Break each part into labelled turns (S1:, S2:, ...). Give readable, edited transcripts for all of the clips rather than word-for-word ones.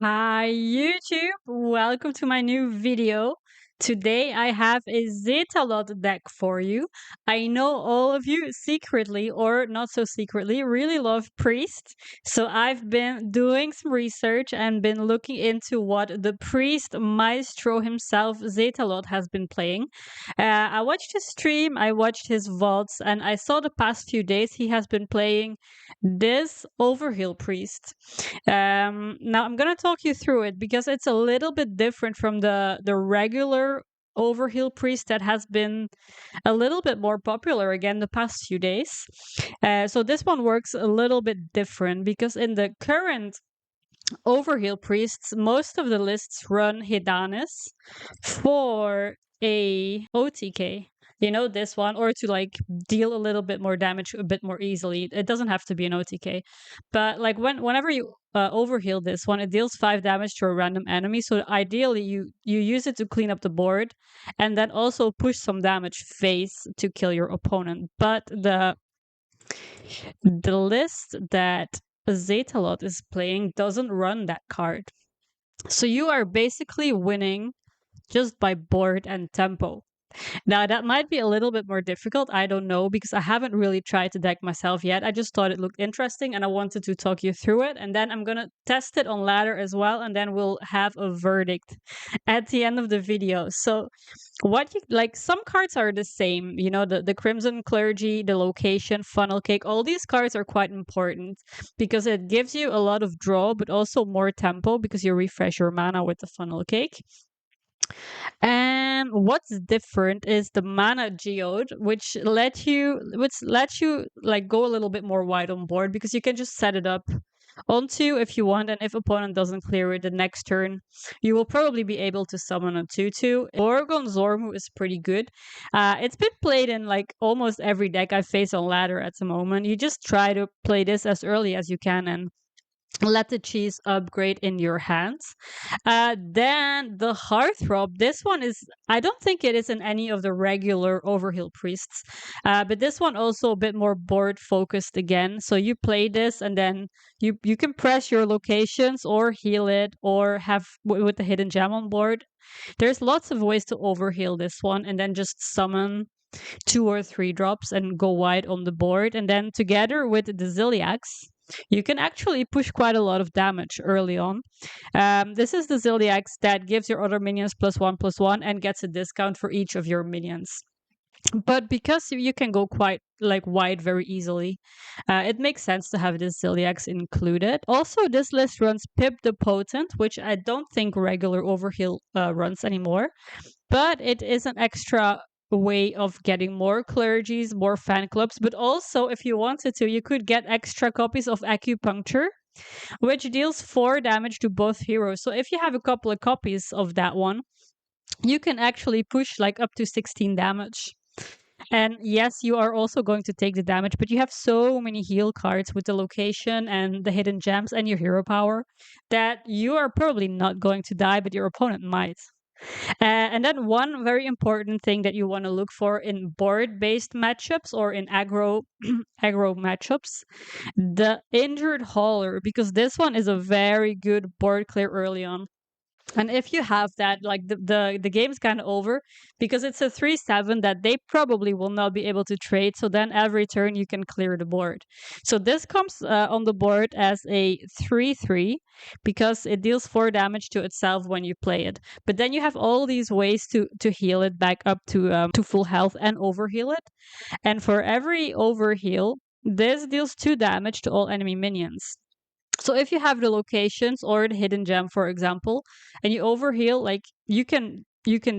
S1: Hi YouTube, welcome to my new video. Today I have a Zetalot deck for you. I know all of you secretly or not so secretly really love Priest, so I've been doing some research and been looking into what the Priest Maestro himself, Zetalot, has been playing. I watched his stream, I watched his VODs, and I saw the past few days he has been playing this Overheal Priest. Now I'm gonna talk you through it because it's a little bit different from the regular Overheal Priest that has been a little bit more popular again the past few days. So this one works a little bit different because in the current Overheal Priests, most of the lists run Hidanis for a OTK. You know, this one, or to like deal a little bit more damage a bit more easily. It doesn't have to be an OTK, but like whenever you overheal this one, it deals 5 damage to a random enemy. So ideally, you use it to clean up the board, and then also push some damage face to kill your opponent. But the list that Zetalot is playing doesn't run that card. So you are basically winning just by board and tempo. Now, that might be a little bit more difficult. I don't know, because I haven't really tried the deck myself yet. I just thought it looked interesting and I wanted to talk you through it. And then I'm going to test it on ladder as well. And then we'll have a verdict at the end of the video. So, what you like, some cards are the same. You know, the Crimson Clergy, the Location, Funnel Cake, all these cards are quite important because it gives you a lot of draw, but also more tempo because you refresh your mana with the Funnel Cake. And what's different is the mana geode, which let you like go a little bit more wide on board because you can just set it up on 2 if you want, and if opponent doesn't clear it the next turn, you will probably be able to summon a 2/2. Oregon Zormu is pretty good. It's been played in like almost every deck I face on ladder at the moment. You just try to play this as early as you can and let the cheese upgrade in your hands. Then the Hearthrob. This one is, I don't think it is in any of the regular Overheal Priests, but this one also a bit more board focused again. So you play this and then you can press your locations or heal it or have with the hidden gem on board. There's lots of ways to overheal this one and then just summon 2 or 3 drops and go wide on the board. And then together with the Ziliax, you can actually push quite a lot of damage early on. This is the Ziliax that gives your other minions +1/+1 and gets a discount for each of your minions. But because you can go quite like wide very easily, it makes sense to have this Ziliax included. Also, this list runs Pip the Potent, which I don't think regular Overheal runs anymore, but it is an extra way of getting more clergies, more fan clubs. But also, if you wanted to, you could get extra copies of Acupuncture, which deals 4 damage to both heroes. So if you have a couple of copies of that one, you can actually push like up to 16 damage. And yes, you are also going to take the damage, but you have so many heal cards with the Location and the hidden gems and your hero power that you are probably not going to die, but your opponent might. And then one very important thing that you want to look for in board-based matchups or in aggro matchups, the Injured Hauler, because this one is a very good board clear early on. And if you have that, like the game's kind of over because it's a 3/7 that they probably will not be able to trade. So then every turn you can clear the board. So this comes on the board as a 3/3 because it deals 4 damage to itself when you play it. But then you have all these ways to heal it back up to full health and overheal it. And for every overheal, this deals 2 damage to all enemy minions. So if you have the Locations or the hidden gem, for example, and you overheal, like you can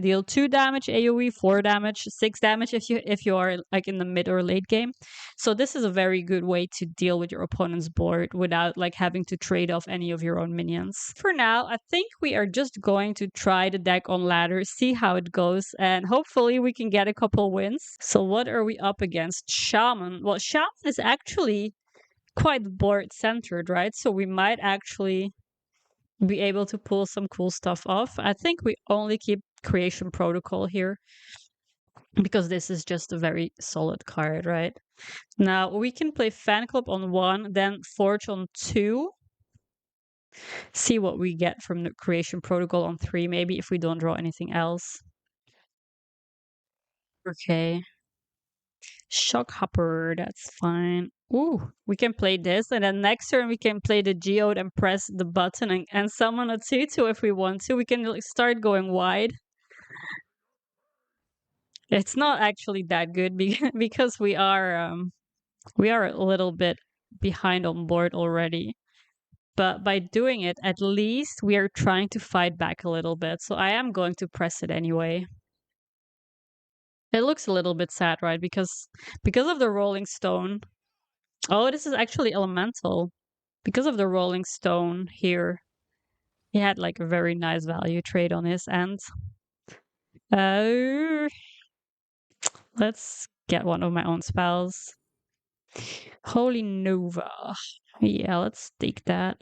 S1: deal 2 damage AoE, 4 damage, 6 damage if you are like in the mid or late game. So this is a very good way to deal with your opponent's board without like having to trade off any of your own minions. For now, I think we are just going to try the deck on ladder, see how it goes, and hopefully we can get a couple wins. So what are we up against? Shaman. Well, Shaman is actually quite board centered, right? So we might actually be able to pull some cool stuff off. I think we only keep Creation Protocol here because this is just a very solid card, right? Now we can play Fan Club on 1, then Forge on 2. See what we get from the creation protocol on 3, maybe if we don't draw anything else. Okay. Shockhopper, that's fine. Ooh, we can play this, and then next turn we can play the Geode and press the button and summon a 2/2 if we want to. We can like, start going wide. It's not actually that good because we are a little bit behind on board already. But by doing it, at least we are trying to fight back a little bit. So I am going to press it anyway. It looks a little bit sad, right? Because of the Rolling Stone. Oh, this is actually Elemental. Because of the Rolling Stone here, he had like a very nice value trade on his end. Uh, let's get one of my own spells. Holy Nova. Yeah, let's take that.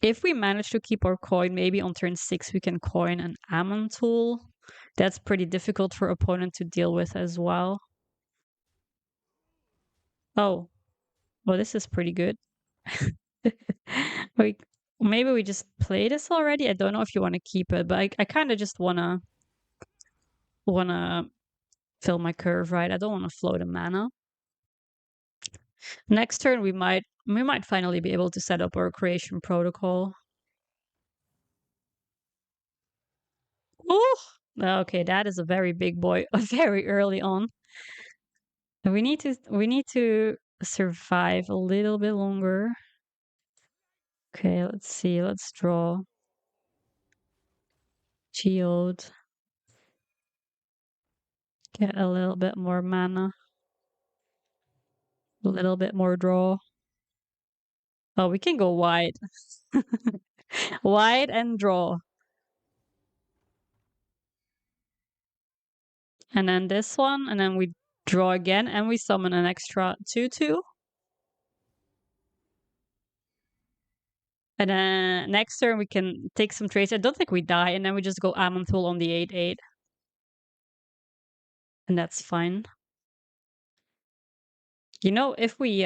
S1: If we manage to keep our coin, maybe on turn 6 we can coin an Ammon tool. That's pretty difficult for opponent to deal with as well. Oh, well, this is pretty good. Like, maybe we just play this already. I don't know if you want to keep it, but I kind of just wanna fill my curve, right? I don't want to float a mana. Next turn we might finally be able to set up our creation protocol. Oh, okay, that is a very big boy, very early on. We need to survive a little bit longer. Okay, let's see. Let's draw. Geode. Get a little bit more mana. A little bit more draw. Oh, we can go wide. Wide and draw. And then this one, and then we draw again, and we summon an extra 2/2. And then next turn we can take some trades. I don't think we die, and then we just go Amanthul on the 8/8. And that's fine. You know, if we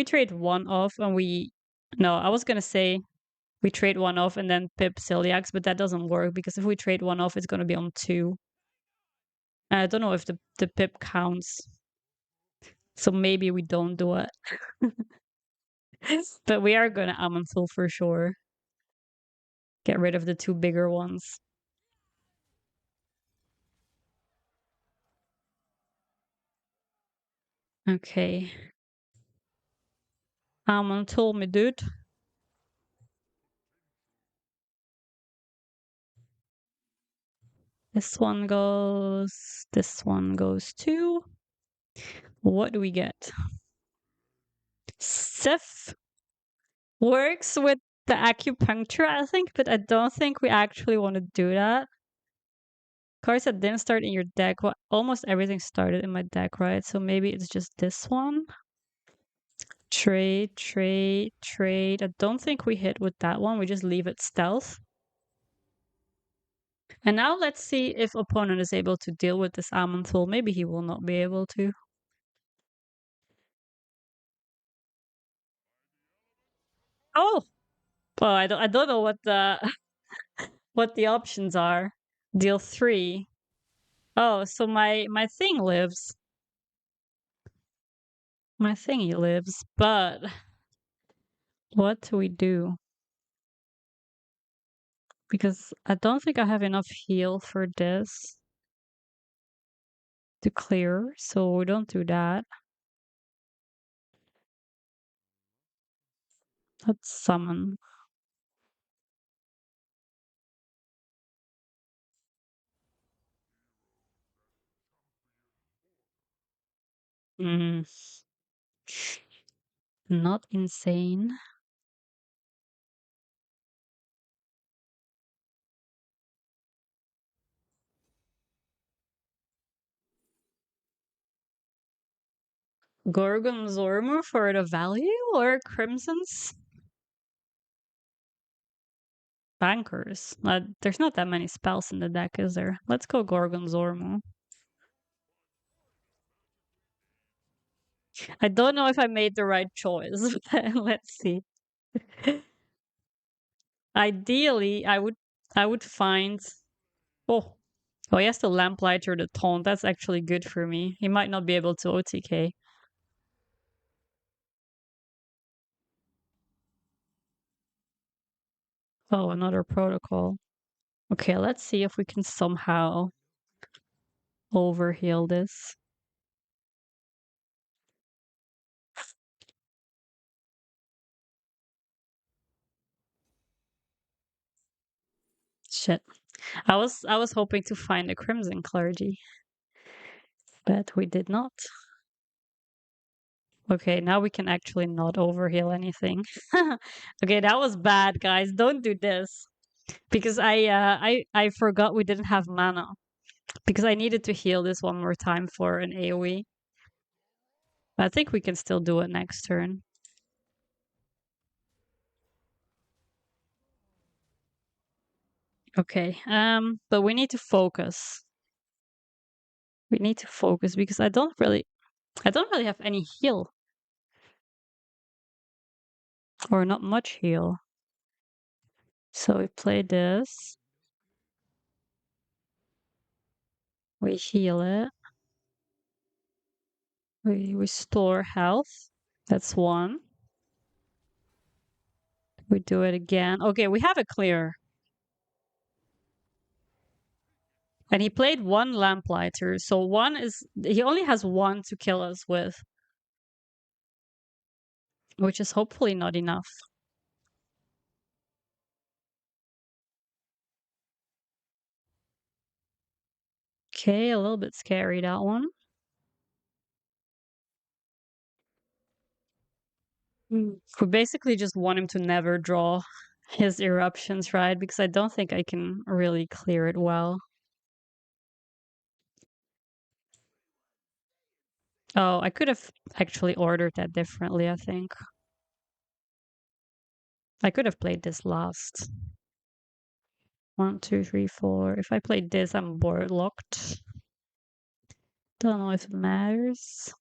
S1: trade one off and no, I was gonna say we trade one off and then pip Celiax, but that doesn't work because if we trade one off, it's gonna be on 2. I don't know if the pip counts. So maybe we don't do it. But we are gonna Amanthul for sure. Get rid of the 2 bigger ones. Okay. Amanthul me, dude. This one goes too. What do we get? Sif works with the acupuncture, I think, but I don't think we actually want to do that. Cards that didn't start in your deck. Well, almost everything started in my deck, right? So maybe it's just this one. Trade, trade, trade. I don't think we hit with that one. We just leave it stealth. And now let's see if opponent is able to deal with this Amanthul. Maybe he will not be able to. Oh! Well, I don't know what the what the options are. Deal 3. Oh, so my thing lives. My thingy lives, but what do we do? Because I don't think I have enough heal for this to clear, so we don't do that. Let's summon. Mm. Not insane. Gorgonzormu for the value or Crimson's Bankers? There's not that many spells in the deck, is there? Let's go Gorgonzormu. I don't know if I made the right choice. Let's see. Ideally, I would find. Oh, oh, he has the Lamplighter, the Taunt. That's actually good for me. He might not be able to OTK. Oh, another protocol. Okay, let's see if we can somehow overheal this. Shit. I was hoping to find a Crimson Clergy, but we did not. Okay, now we can actually not overheal anything. Okay, that was bad, guys. Don't do this. Because I forgot we didn't have mana. Because I needed to heal this one more time for an AoE. I think we can still do it next turn. Okay, but we need to focus. We need to focus because I don't really have any heal. Or not much heal. So we play this. We heal it. We restore health. That's one. We do it again. Okay, we have a clear. And he played one Lamplighter, so he only has one to kill us with. Which is hopefully not enough. Okay, a little bit scary, that one. We basically just want him to never draw his eruptions, right? Because I don't think I can really clear it well. Oh, I could have actually ordered that differently, I think. I could have played this last. 1, 2, 3, 4. If I played this, I'm board locked. Don't know if it matters.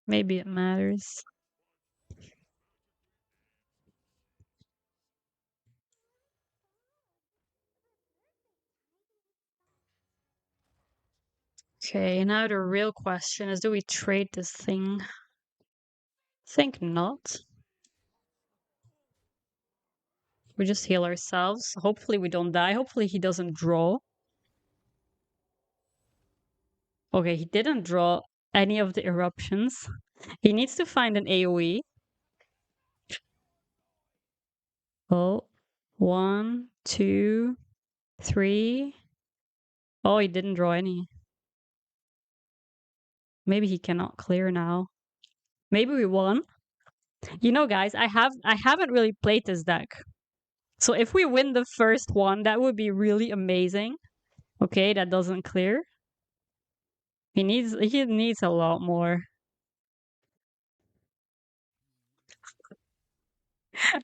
S1: Maybe it matters. Okay, now the real question is, do we trade this thing? Think not. We just heal ourselves. Hopefully we don't die. Hopefully he doesn't draw. Okay, he didn't draw any of the eruptions. He needs to find an AoE. Oh, 1, 2, 3. Oh, he didn't draw any. Maybe he cannot clear now. Maybe we won. You know, guys, I haven't really played this deck. So if we win the first one, that would be really amazing. Okay, that doesn't clear. He needs a lot more.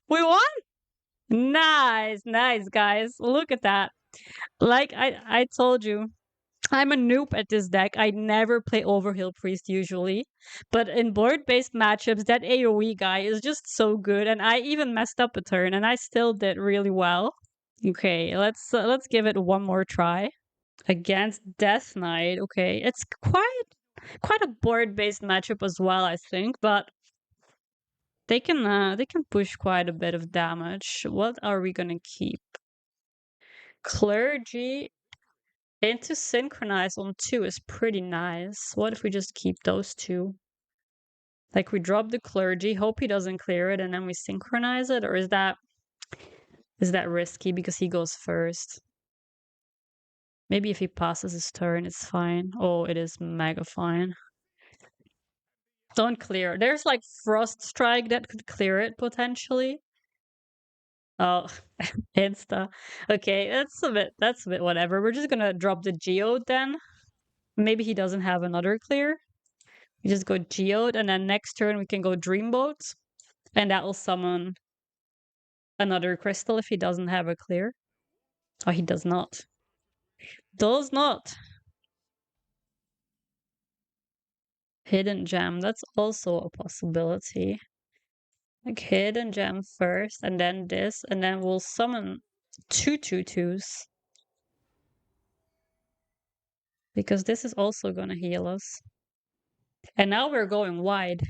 S1: We won? Nice, nice, guys. Look at that. Like I told you, I'm a noob at this deck. I never play Overheal Priest usually. But in board-based matchups, that AoE guy is just so good. And I even messed up a turn and I still did really well. Okay, let's give it one more try. Against Death Knight. Okay, it's quite a board-based matchup as well, I think, but they can push quite a bit of damage. What are we gonna keep? Clergy into Synchronize on 2 is pretty nice. What if we just keep those two? Like we drop the Clergy, hope he doesn't clear it, and then we Synchronize it? Or is that risky because he goes first? Maybe if he passes his turn, it's fine. Oh, it is mega fine. Don't clear. There's like Frost Strike that could clear it potentially. Oh, insta. Okay, that's a bit whatever. We're just gonna drop the Geode then. Maybe he doesn't have another clear. We just go Geode, and then next turn we can go Dreamboat, and that will summon another crystal if he doesn't have a clear. Oh, he does not. Does not. Hidden gem, that's also a possibility. Like hidden gem first, and then this, and then we'll summon 2/2/2s. Because this is also gonna heal us. And now we're going wide.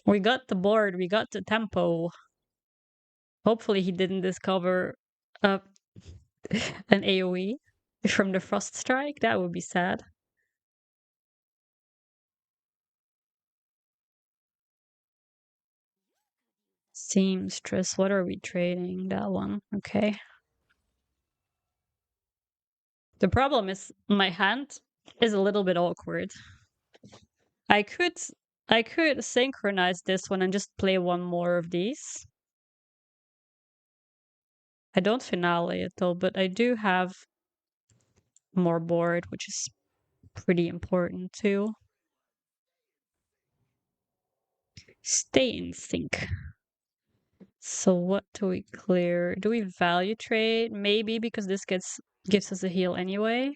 S1: We got the board, we got the tempo. Hopefully he didn't discover an AoE from the Frost Strike. That would be sad. Seamstress, what are we trading? That one, okay. The problem is my hand is a little bit awkward. I could synchronize this one and just play one more of these. I don't finale it though, but I do have more board, which is pretty important too. Stay in sync. So what do we clear? Do we value trade? Maybe because this gives us a heal anyway.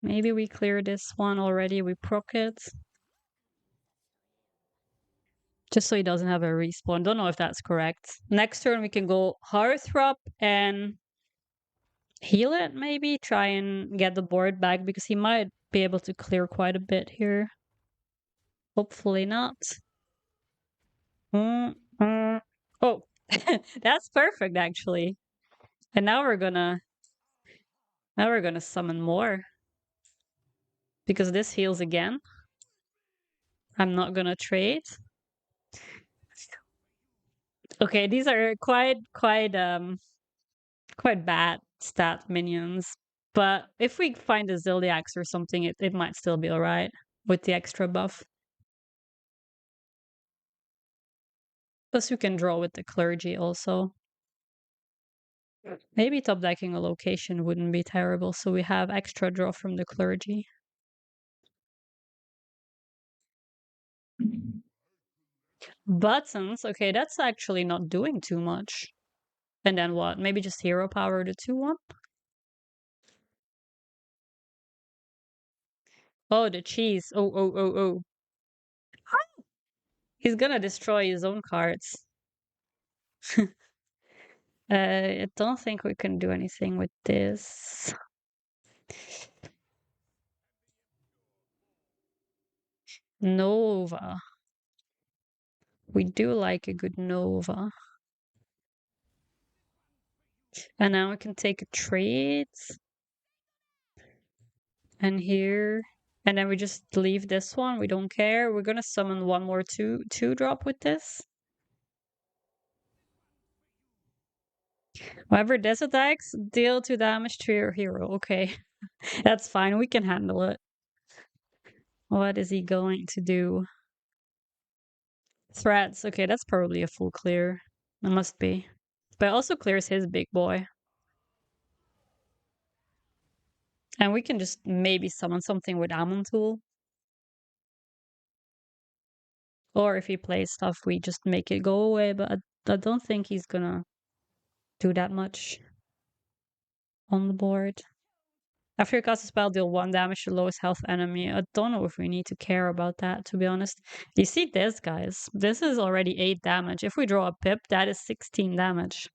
S1: Maybe we clear this one already. We proc it. Just so he doesn't have a respawn. Don't know if that's correct. Next turn we can go Hearthrop and heal it, maybe? Try and get the board back because he might be able to clear quite a bit here. Hopefully not. Oh, that's perfect actually. And now we're gonna summon more. Because this heals again. I'm not gonna trade. Okay, these are quite bad stat minions. But if we find a Zilliax or something, it might still be alright with the extra buff. Plus you can draw with the clergy also. Maybe top decking a location wouldn't be terrible, so we have extra draw from the clergy. Buttons, okay, that's actually not doing too much. And then what? Maybe just hero power the 2/1? Oh, the cheese. Oh. He's gonna destroy his own cards. I don't think we can do anything with this. Nova. We do like a good Nova. And now we can take a trade. And here. And then we just leave this one. We don't care. We're gonna summon one more 2/2 with this. Whoever this attacks, deal 2 damage to your hero. Okay. That's fine. We can handle it. What is he going to do? Threats. Okay, that's probably a full clear. It must be. But it also clears his big boy. And we can just maybe summon something with Ammon Tool. Or if he plays stuff, we just make it go away. But I don't think he's gonna do that much on the board. After you cast a spell, deal 1 damage to the lowest health enemy. I don't know if we need to care about that, to be honest. You see this, guys? This is already 8 damage. If we draw a pip, that is 16 damage.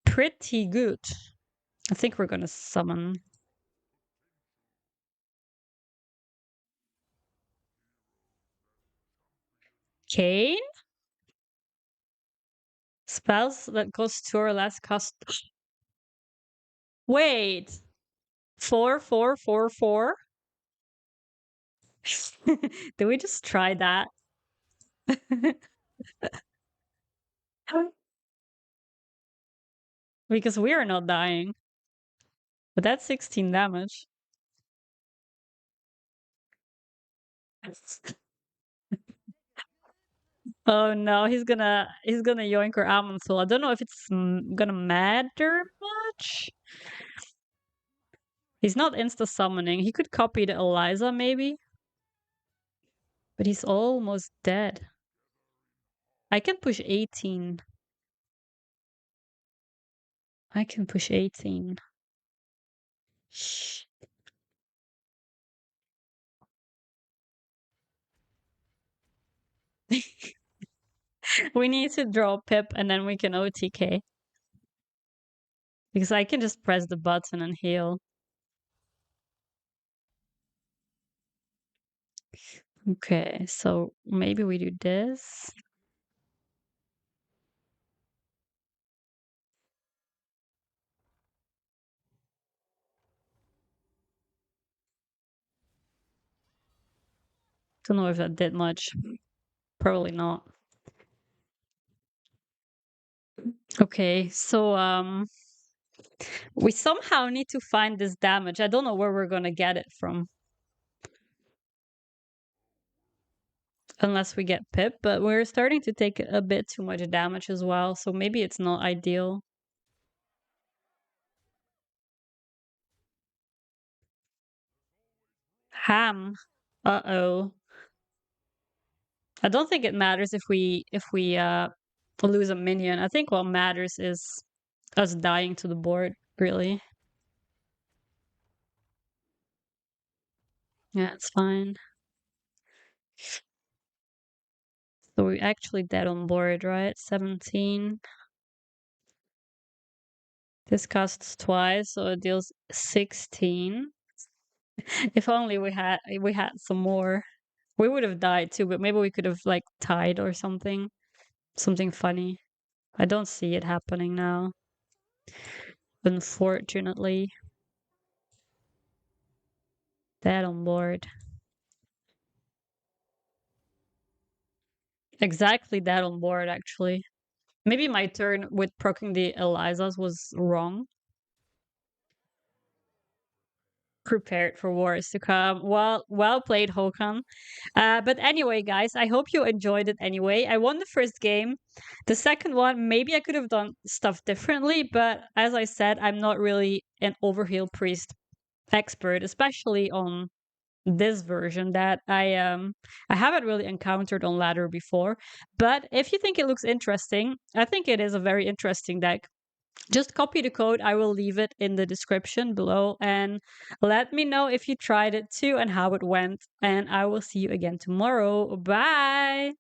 S1: Pretty good. I think we're gonna summon. Kane? Spells that cost 2 or less cost... Wait! 4/4/4/4? Did we just try that? Because we are not dying. But that's 16 damage. Oh no, he's gonna yoink our Almond Soul. I don't know if it's gonna matter much. He's not insta summoning. He could copy the Eliza maybe. But he's almost dead. I can push 18. I can push 18. We need to draw Pip and then we can OTK. Because I can just press the button and heal. Okay, so maybe we do this. Don't know if that did much. Probably not. Okay, so we somehow need to find this damage. I don't know where we're gonna get it from. Unless we get Pip, but we're starting to take a bit too much damage as well, so maybe it's not ideal. Ham. Uh-oh. I don't think it matters if we lose a minion. I think what matters is us dying to the board, really. Yeah, it's fine. So we actually dead on board, right? 17. This costs twice, so it deals 16. If only we had some more. We would have died too, but maybe we could have like tied or something. Something funny. I don't see it happening now. Unfortunately. Dead on board. Exactly dead on board, actually. Maybe my turn with proccing the Elizas was wrong. Prepared for wars to come. Well played, Hokan. But anyway, guys, I hope you enjoyed it anyway. I won the first game. The second one, maybe I could have done stuff differently, but as I said, I'm not really an Overheal Priest expert, especially on this version that I haven't really encountered on ladder before. But if you think it looks interesting, I think it is a very interesting deck. Just copy the code. I will leave it in the description below and let me know if you tried it too and how it went. And I will see you again tomorrow. Bye.